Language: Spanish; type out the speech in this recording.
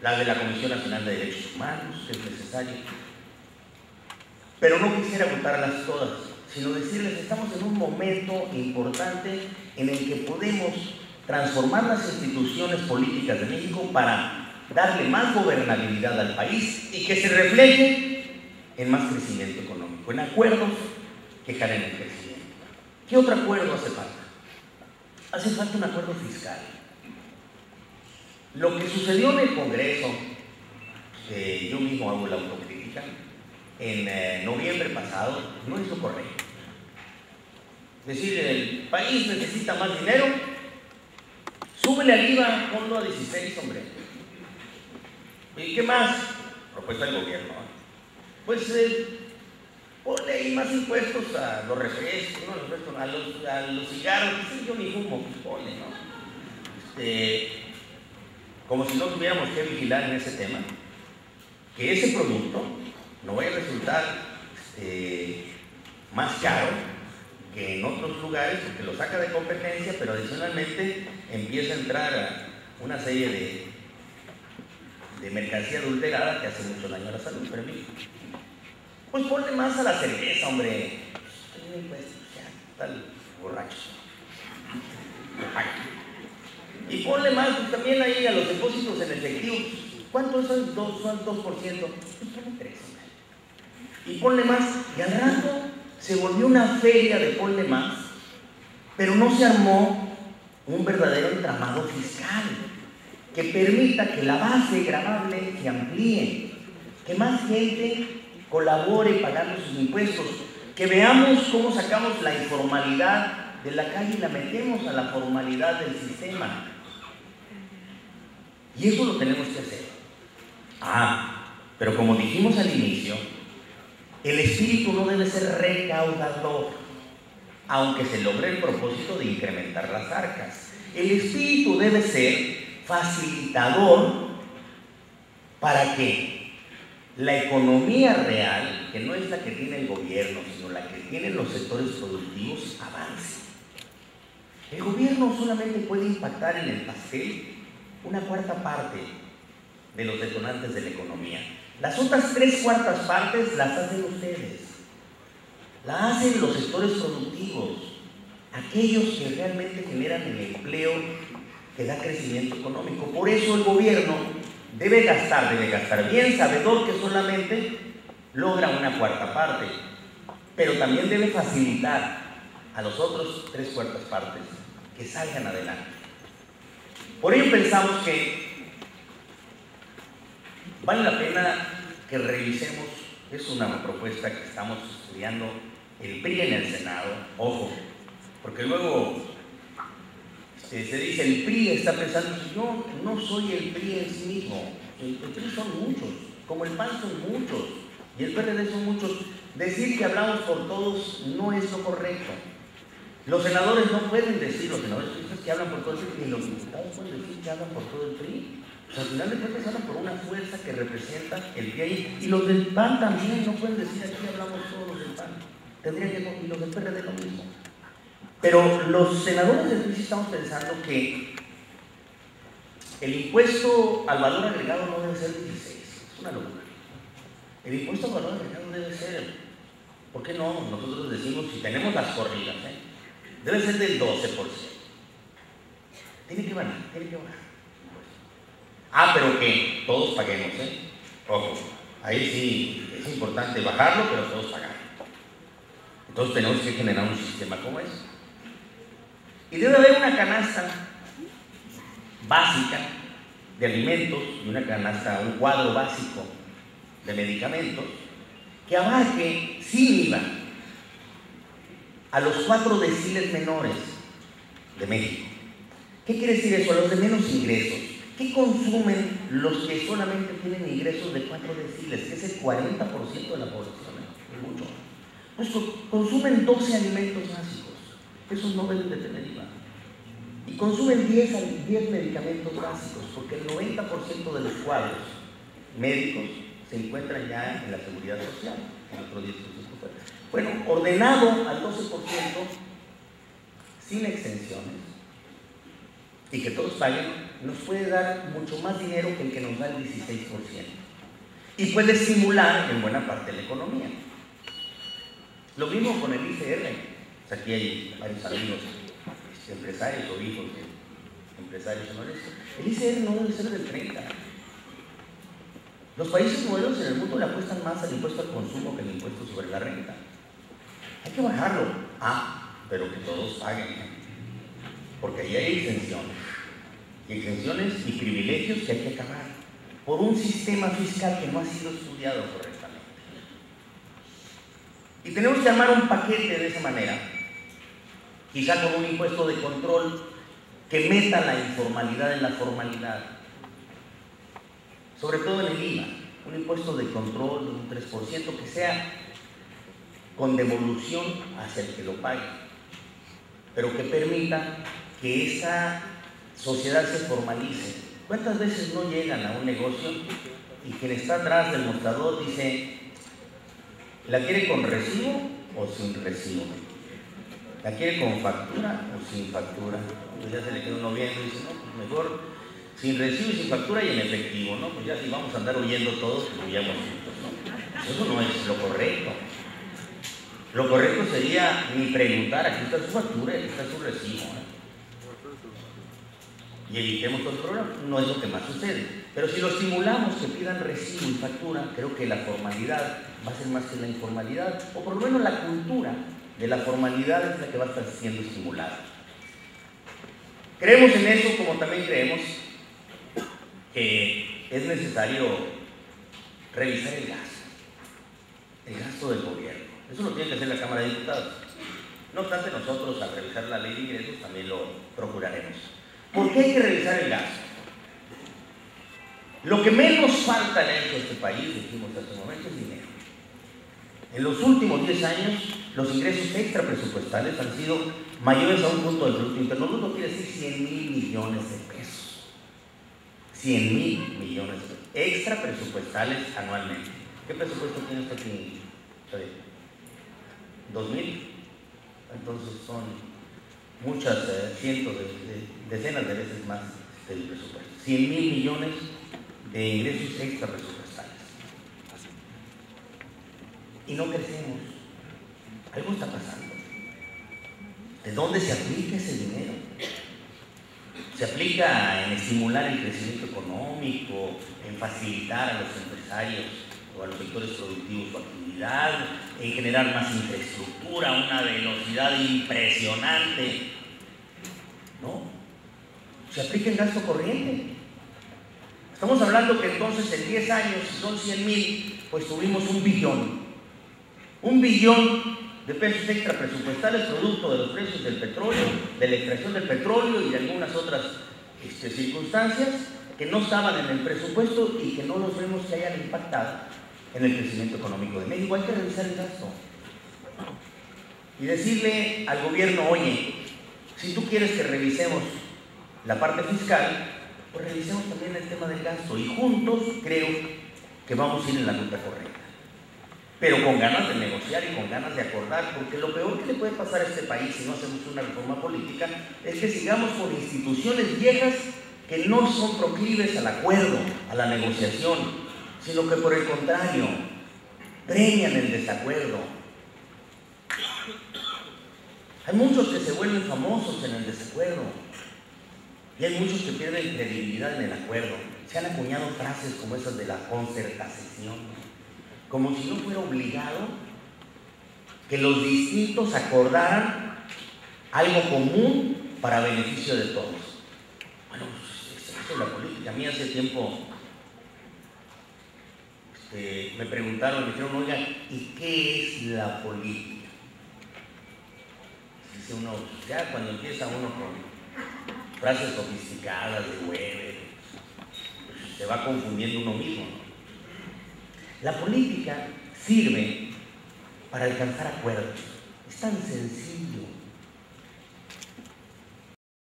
la de la Comisión Nacional de Derechos Humanos, que es necesaria. Pero no quisiera votarlas todas, sino decirles, estamos en un momento importante en el que podemos transformar las instituciones políticas de México para darle más gobernabilidad al país y que se refleje en más crecimiento económico, en acuerdos que generen el crecimiento. ¿Qué otro acuerdo hace falta? Hace falta un acuerdo fiscal. Lo que sucedió en el Congreso, yo mismo hago la autocrítica, en noviembre pasado, no es lo correcto. Es decir, el país necesita más dinero, súbele al IVA, ponlo a 16, hombre. ¿Y qué más? Propuesta del gobierno. Pues ponle ahí más impuestos a los refrescos, ¿no? a los cigarros, sí, yo ni fumo, pues ponle, ¿no? Como si no tuviéramos que vigilar en ese tema, que ese producto no vaya a resultar más caro que en otros lugares, porque lo saca de competencia, pero adicionalmente empieza a entrar a una serie de mercancía adulterada que hace mucho daño a la salud. Pero pues ponle más a la cerveza, hombre. Pues, ya, tal borracho. Y ponle más pues, también ahí a los depósitos en efectivo. ¿Cuánto son 2%? Pues ponle 3. Y ponle más. Y al rato se volvió una feria de ponle más, pero no se armó un verdadero entramado fiscal que permita que la base gravable se amplíe, que más gente colabore pagando sus impuestos, que veamos cómo sacamos la informalidad de la calle y la metemos a la formalidad del sistema. Y eso lo tenemos que hacer. Pero como dijimos al inicio, el espíritu no debe ser recaudador, aunque se logre el propósito de incrementar las arcas. El espíritu debe ser facilitador para que la economía real, que no es la que tiene el gobierno, sino la que tienen los sectores productivos, avance. El gobierno solamente puede impactar en el pastel una cuarta parte de los detonantes de la economía. Las otras 3/4 partes las hacen ustedes, las hacen los sectores productivos, aquellos que realmente generan el empleo que da crecimiento económico. Por eso el gobierno debe gastar bien, sabedor que solamente logra una cuarta parte, pero también debe facilitar a los otros 3/4 partes que salgan adelante. Por ello pensamos que vale la pena que revisemos, es una propuesta que estamos estudiando el PRI en el Senado, ojo, porque luego se dice el PRI está pensando, yo no soy el PRI en sí mismo, el PRI son muchos, como el PAN son muchos, y el PRD son muchos. Decir que hablamos por todos no es lo correcto. Los senadores no pueden decir, los senadores que hablan por todo el PRI, ni los diputados pueden decir que hablan por todo el PRI. O sea, al final de cuentas hablan por una fuerza que representa el PRI ahí. Y los del PAN también no pueden decir aquí hablamos todos los del PAN. Tendrían que, y los del PRD lo mismo. Pero los senadores del PRI sí estamos pensando que el impuesto al valor agregado no debe ser 16. Es una locura. El impuesto al valor agregado debe ser, ¿por qué no? Nosotros decimos, si tenemos las corridas, debe ser del 12%. Tiene que bajar, pero que todos paguemos, Ojo, ahí sí es importante bajarlo, pero todos pagamos. Entonces tenemos que generar un sistema como ese. Y debe haber una canasta básica de alimentos y un cuadro básico de medicamentos que abarque sin IVA a los 4 deciles menores de México. ¿Qué quiere decir eso? A los de menos ingresos. ¿Qué consumen los que solamente tienen ingresos de 4 deciles? Que es el 40% de la población, es mucho. Pues consumen 12 alimentos básicos. Esos no deben de tener IVA. Y consumen 10 medicamentos básicos, porque el 90% de los cuadros médicos se encuentran ya en la seguridad social, en otro 10%. Bueno, ordenado al 12%, sin exenciones, y que todos paguen nos puede dar mucho más dinero que el que nos da el 16%. Y puede estimular en buena parte la economía. Lo mismo con el ICR. Aquí hay varios amigos, empresarios o hijos de empresarios honestos. El ICR no debe ser del 30%. Los países modelos en el mundo le apuestan más al impuesto al consumo que al impuesto sobre la renta. Hay que bajarlo. Pero que todos paguen, porque ahí hay exenciones. Y exenciones y privilegios que hay que acabar por un sistema fiscal que no ha sido estudiado correctamente. Y tenemos que armar un paquete de esa manera, quizá con un impuesto de control que meta la informalidad en la formalidad, sobre todo en el IVA, un impuesto de control de un 3% que sea con devolución hacia el que lo pague, pero que permita que esa sociedad se formalice. ¿Cuántas veces no llegan a un negocio y quien está atrás del mostrador dice, ¿la quiere con recibo o sin recibo? ¿La quiere con factura o sin factura? Entonces ya se le queda uno viendo y dice, no, pues mejor sin recibo y sin factura y en efectivo, ¿no? Pues ya si vamos a andar huyendo todos, pues huyamos juntos, ¿no? Eso no es lo correcto. Lo correcto sería ni preguntar, aquí está su factura, aquí está su recibo, ¿no? Y evitemos todo el problema. No es lo que más sucede. Pero si lo estimulamos que pidan recibo y factura, creo que la formalidad va a ser más que la informalidad, o por lo menos la cultura de la formalidad es la que va a estar siendo estimulada. Creemos en eso, como también creemos que es necesario revisar el gasto del gobierno. Eso lo tiene que hacer la Cámara de Diputados. No obstante, nosotros al revisar la ley de ingresos también lo procuraremos. ¿Por qué hay que revisar el gasto? Lo que menos falta le ha hecho a este país, dijimos hace un momento, es dinero. En los últimos 10 años, los ingresos extrapresupuestales han sido mayores a un punto del Producto Interno Bruto, quiere decir 100,000 millones de pesos. 100,000 millones de pesos extrapresupuestales anualmente. ¿Qué presupuesto tiene usted aquí? 2,000. Entonces son muchas cientos, decenas de veces más del presupuesto. 100,000 millones de ingresos extrapresupuestales. Y no crecemos. Algo está pasando. ¿De dónde se aplica ese dinero? Se aplica en estimular el crecimiento económico, en facilitar a los empresarios o a los sectores productivos su actividad, en generar más infraestructura, una velocidad impresionante. No, se aplica en gasto corriente. Estamos hablando que entonces en 10 años, si son 100,000, pues tuvimos 1 billón. 1 billón de pesos extrapresupuestales producto de los precios del petróleo, de la extracción del petróleo y de algunas otras circunstancias que no estaban en el presupuesto y que no los vemos que hayan impactado en el crecimiento económico de México. Hay que revisar el gasto y decirle al gobierno, oye, si tú quieres que revisemos la parte fiscal, pues revisemos también el tema del gasto y juntos creo que vamos a ir en la ruta correcta. Pero con ganas de negociar y con ganas de acordar, porque lo peor que le puede pasar a este país si no hacemos una reforma política es que sigamos por instituciones viejas que no son proclives al acuerdo, a la negociación, sino que por el contrario, premian el desacuerdo. Hay muchos que se vuelven famosos en el desacuerdo y hay muchos que pierden credibilidad en el acuerdo. Se han acuñado frases como esas de la concertación, como si no fuera obligado que los distintos acordaran algo común para beneficio de todos. Bueno, pues eso es la política. A mí hace tiempo me preguntaron, me dijeron, oiga, ¿y qué es la política? Dice uno, ya cuando empieza uno con frases sofisticadas de Weber, pues se va confundiendo uno mismo, ¿no? La política sirve para alcanzar acuerdos. Es tan sencillo.